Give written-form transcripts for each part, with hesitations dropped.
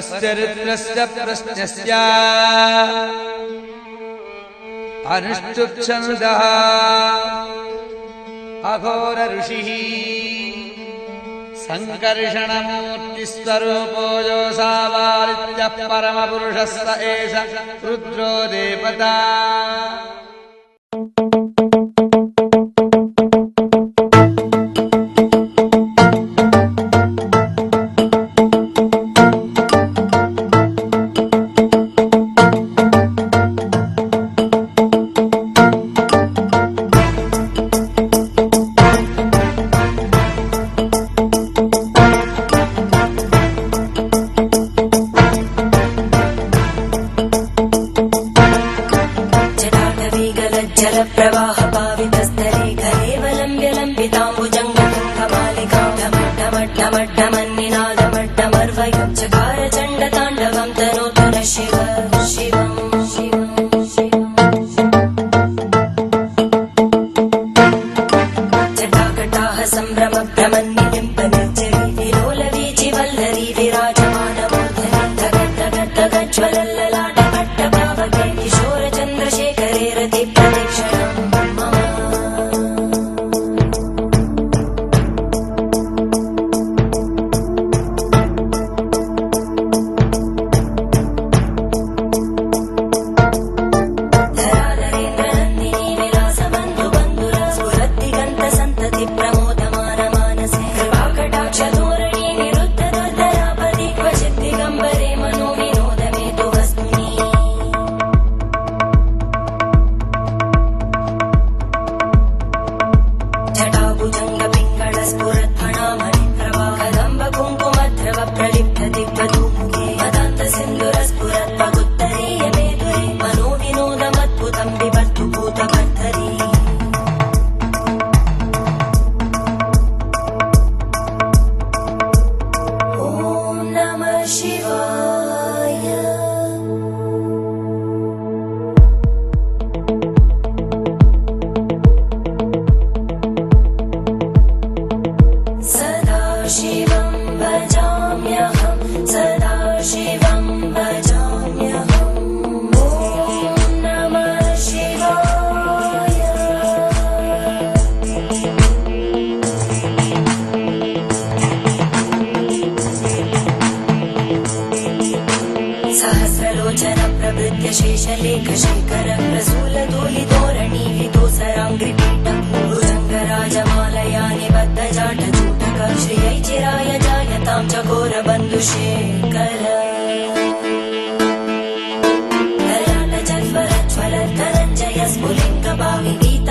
स्वश्चरित्रस्य प्रश्नस्य अनुष्टुप्छन्दः अघोर ऋषिः संकर्षणमूर्तिस्वरूपो योऽसावारित्यः परमपुरुषः स एष रुद्रो देवता।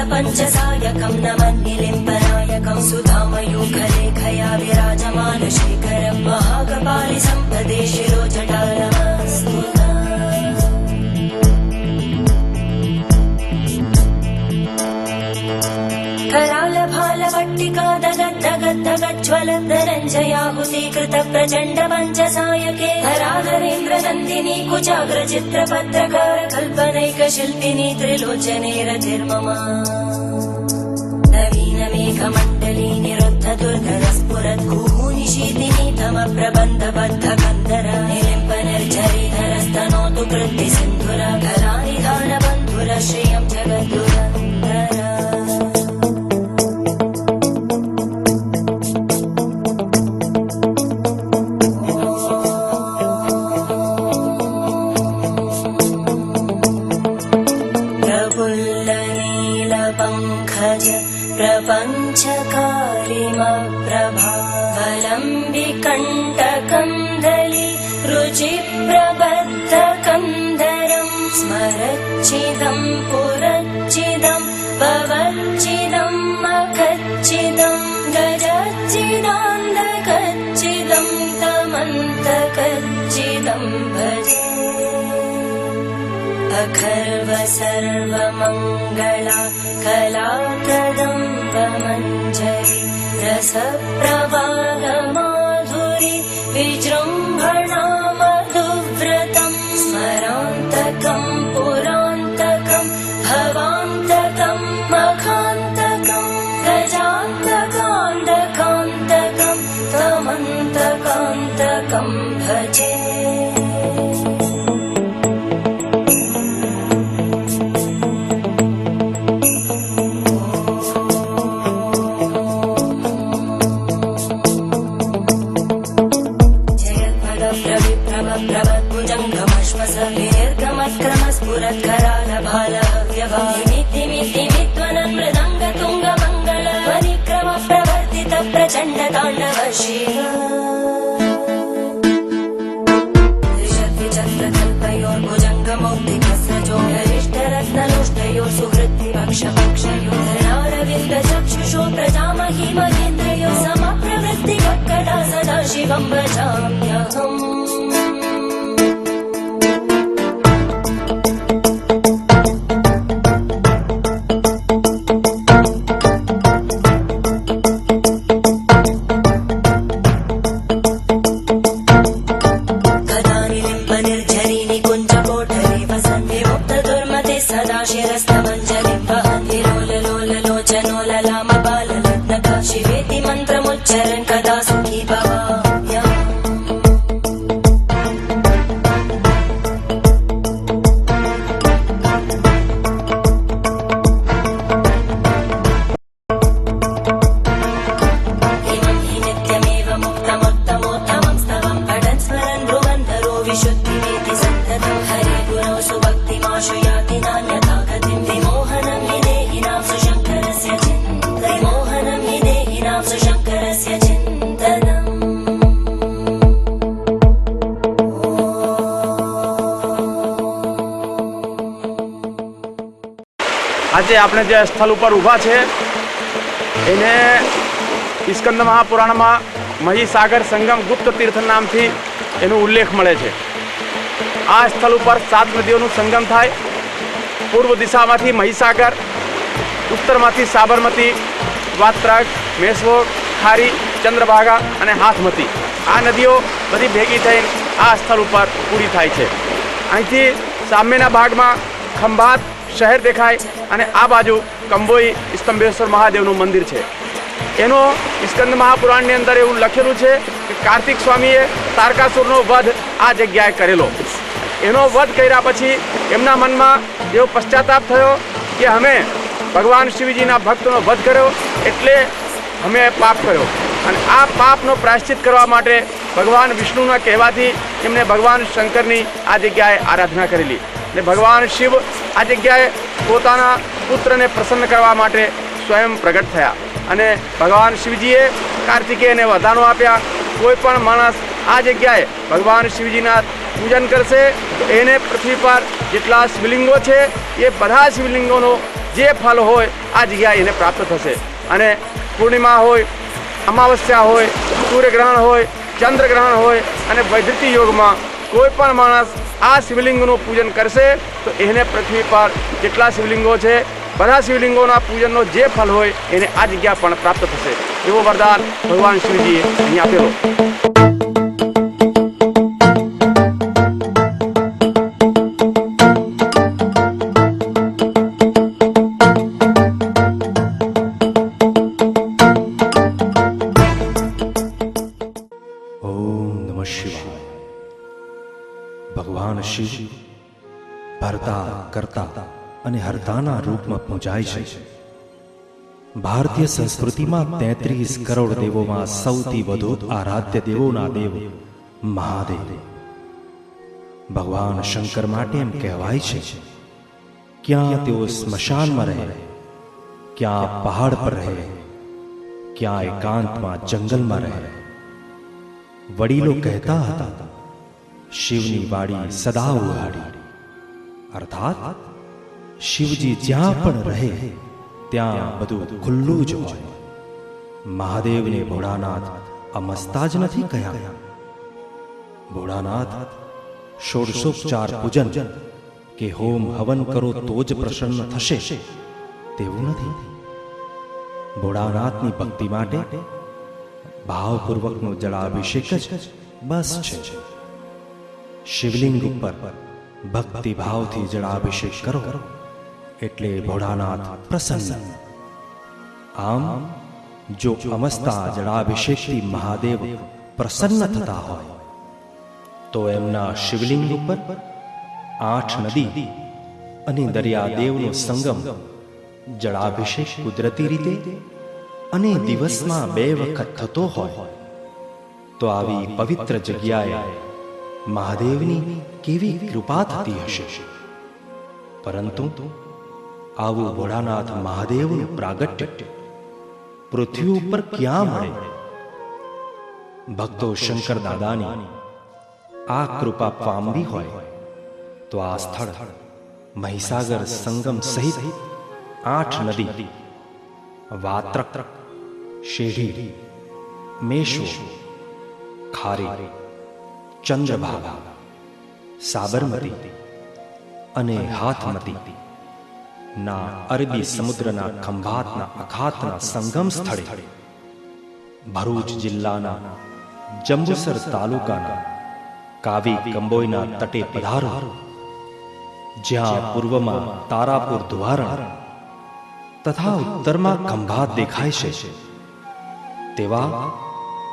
पंचसायकं नमन्निलिम्बनायकं सुधामयूखलेखया विराजमानशेखरं महाकपालि सम्पदे शिरोजटालमस्तु। करालभालवट्टिका दगद्दगद्दगज्ज्वलद्धरञ्जयाहुतीकृत प्रचण्ड पञ्चसायके हराधरेन्द्रनन्दिनी कुचाग्रचित्रपत्रकार कल्पनैकशिल्पिनी त्रिलोचने रतिर्मम नवीनमेघमण्डली निरुद्धदुर्गरस्फुरद्गूनिशीतिनी तमप्रबन्धबद्धकन्दर निलिम्बनिर्झरिधरस्तनोतु कृत्तिसिन्धुर कलानिधानबन्धुर श्रियं जगद्दुरन्दर। प्रपञ्चकारिमप्रभावलम्बिकण्टकन्दली रुचिप्रबद्धकन्दरं स्मरच्चिदं पुरच्चिदं भवच्चिदं मखच्चिदं गजच्चिदान्धकच्चिदं तमन्तकच्चिदं भजे। अखर्व सर्वमङ्गला कलाकदम्बमञ्जरी रसप्रवाहमाधुरी विजृम्भणा मधुव्रतं स्मरान्तकं पुरान्तकं भवान्तकं मखान्तकं गजान्तकान्तकान्तकं तमन्तकान्तकं भजे। धरारविन्दचक्षुषो प्रजामहि महेन्द्रयो समप्रवृत्तिः कदा सदा शिवं भजाम्यहम् शिवेति मन्त्रमुच्चरन् कदा सुखी भवाम्यहम् इमं हि नित्यमेव मुक्तमुत्तमोत्तमं स्तवं पठन् स्मरन् ब्रुवन् धरो विशुद्धिमेति सन्ततं हरे गुरौ सुभक्तिमाशु याति नान्यथा गतिं विमोहनं हि देहिनां सुशङ्करस्य विमोहनं हि देहिनां सुशङ्करस्य चिन्तनम् આજે આપણે જે સ્થળ ઉપર ઊભા છે એને સ્કંદ મહાપુરાણમાં મહીસાગર સંગમ ગુપ્ત તીર્થ નામથી એનો ઉલ્લેખ મળે છે. આ સ્થળ ઉપર 7 નદીઓનું સંગમ થાય. પૂર્વ દિશામાંથી મહીસાગર, ઉત્તરમાંથી સાબરમતી, વાત્રક, મેશ્વોક, ખારી, ચંદ્રભાગા અને હાથમતી. આ નદીઓ બધી ભેગી થઈને આ સ્થળ ઉપર પૂરી થાય છે. અહીંથી સામેના ભાગમાં ખંભાત શહેર દેખાય અને આ બાજુ કંબોઈ સ્તંભેશ્વર મહાદેવનું મંદિર છે. એનો સ્કંદ મહાપુરાણની અંદર એવું લખેલું છે કે કાર્તિક સ્વામીએ તારકાસુરનો વધ આ જગ્યાએ કરેલો. એનો વધ કર્યા પછી એમના મનમાં એવો પશ્ચાતાપ થયો કે અમે ભગવાન શિવજીના ભક્તનો વધ કર્યો એટલે અમે પાપ કર્યો અને આ પાપનો પ્રાયશ્ચિત કરવા માટે ભગવાન વિષ્ણુના કહેવાથી એમને ભગવાન શંકરની આ જગ્યાએ આરાધના કરેલી. ને ભગવાન શિવ આ જગ્યાએ પોતાના પુત્રને પ્રસન્ન કરવા માટે સ્વયં પ્રગટ થયા અને ભગવાન શિવજીએ કાર્તિકેયને વરદાનો આપ્યા. કોઈ પણ માણસ આ જગ્યાએ ભગવાન શિવજીના પૂજન કરશે તો એને પૃથ્વી પર જેટલા શિવલિંગો છે એ બધા શિવલિંગોનો જે ફળ હોય આ જગ્યાએ એને પ્રાપ્ત થશે. અને પૂર્ણિમા હોય, અમાવસ્યા હોય, સૂર્યગ્રહણ હોય, ચંદ્રગ્રહણ હોય અને વૈદૃતિ યોગમાં કોઈ પણ માણસ આ શિવલિંગનું પૂજન કરશે તો એને પૃથ્વી પર જેટલા શિવલિંગો છે બધા શિવલિંગોના પૂજનનો જે ફળ હોય એને આ જગ્યા પણ પ્રાપ્ત થશે. એવો વરદાન ભગવાન શિવજીએ અહીં આપેલો. ભગવાન શિવ ભરતા કરતા અને હર્તાના રૂપમાં પૂજાય છે. ભારતીય સંસ્કૃતિમાં 33 કરોડ દેવોમાં સૌથી વધુ આરાધ્ય દેવોના દેવ મહાદેવ. ભગવાન શંકર માટે એમ કહેવાય છે ક્યાં તેઓ સ્મશાનમાં રહે, ક્યાં પહાડ પર રહે, ક્યાં એકાંતમાં જંગલમાં રહે. વડીલો કહેતા હતા શિવની વાડી સદા ઉઘાડી, અર્થાત શિવજી જ્યાં પણ રહે ત્યાં બધું ખુલ્લું જ હોય. મહાદેવને ભોળાનાથ અમસ્તા જ નથી કહ્યા. ભોળાનાથ ષોડશોપચાર પૂજન કે હોમ હવન કરો તો જ પ્રસન્ન થશે તેવું નથી. ભોળાનાથની ભક્તિ માટે ભાવપૂર્વકનો જળાભિષેક જ બસ છે. શિવલિંગ ઉપર ભક્તિભાવથી જળાભિષેક કરો એટલે ભોળાનાથ પ્રસન્ન. આમ જો અમસ્તા જળાભિષેકથી મહાદેવ પ્રસન્ન થતા હોય તો એમના શિવલિંગ ઉપર 8 નદી અને દરિયાદેવનો સંગમ જળાભિષેક કુદરતી રીતે અને દિવસમાં 2 વખત થતો હોય તો આવી પવિત્ર જગ્યાએ મહાદેવની કેવી કૃપા થતી હશે. પરંતુ આવું ભોળાનાથ મહાદેવનું પ્રાગટ્ય પૃથ્વી ઉપર ક્યાં મળે? ભક્તો શંકર દાદાની આ કૃપા પામવી હોય તો આ સ્થળ મહીસાગર સંગમ સહિત 8 નદી, વાત્રક, શેઢી, મેશો, ખારી, ચંદ્રભાગા, સાબરમતી અને હાથમતી ના અરબી સમુદ્રના ખંભાતના અખાતના સંગમ સ્થળે ભરૂચ જિલ્લાના જંબુસર તાલુકાના કાવી કંબોઈના તટે પધારો, જ્યાં પૂર્વમાં તારાપુર ધુવારણ તથા ઉત્તરમાં ખંભાત દેખાય છે, તેવા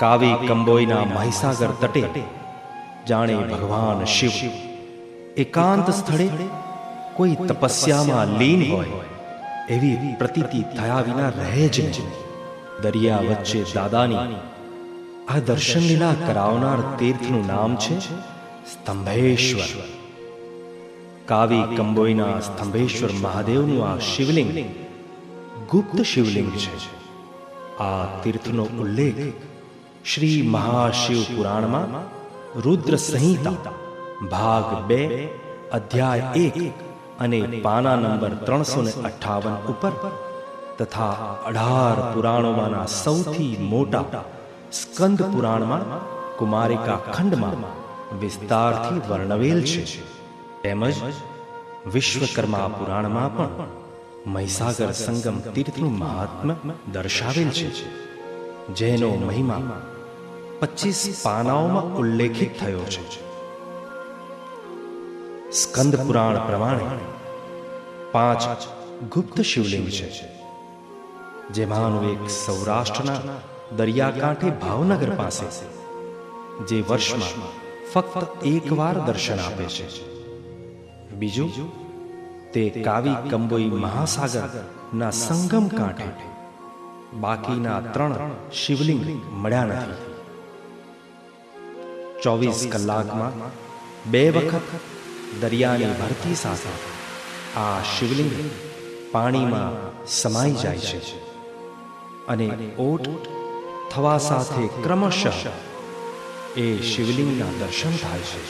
કાવી કંબોઈના મહીસાગર તટે જાણે ભગવાન શિવ એકાંત સ્થળે કોઈ તપસ્યામાં લીન હોય એવી પ્રતીતિ થયા વિના રહે જ નહીં. દરિયા વચ્ચે દાદાની આ દર્શન લીલા કરાવનાર તીર્થનું નામ છે સ્તંભેશ્વર. કાવી કંબોઈના સ્તંભેશ્વર મહાદેવનું આ શિવલિંગ ગુપ્ત શિવલિંગ છે. આ તીર્થનો ઉલ્લેખ શ્રી મહાશિવ પુરાણમાં રુદ્ર સંહિતા ભાગ 2 અધ્યાય 1 અને પાના નંબર 358 ઉપર તથા 18 પુરાણોમાંના સૌથી મોટા સ્કંદ પુરાણમાં કુમારિકા ખંડમાં વિસ્તારથી વર્ણવેલ છે. તેમજ વિશ્વકર્મા પુરાણમાં પણ મહીસાગર સંગમ તીર્થનું મહાત્મ્ય દર્શાવેલ છે, જેનો મહિમા 25 પાનાઓમાં ઉલ્લેખિત થયો છે. સ્કંદ પુરાણ પ્રમાણે 5 ગુપ્ત શિવલિંગ છે, જેમાંનું એક સૌરાષ્ટ્રના દરિયાકાંઠે ભાવનગર પાસે, જે વર્ષમાં ફક્ત એકવાર દર્શન આપે છે. બીજું તે કાવી કંબોઈ મહાસાગરના સંગમ કાંઠે બાકીના 3 શિવલિંગ મળ્યા નથી. 24 કલાકમાં 2 વખત દરિયાની ભરતી સાથે આ શિવલિંગ પાણીમાં સમાઈ જાય છે અને ઓટ થવા સાથે ક્રમશઃ એ શિવલિંગના દર્શન થાય છે.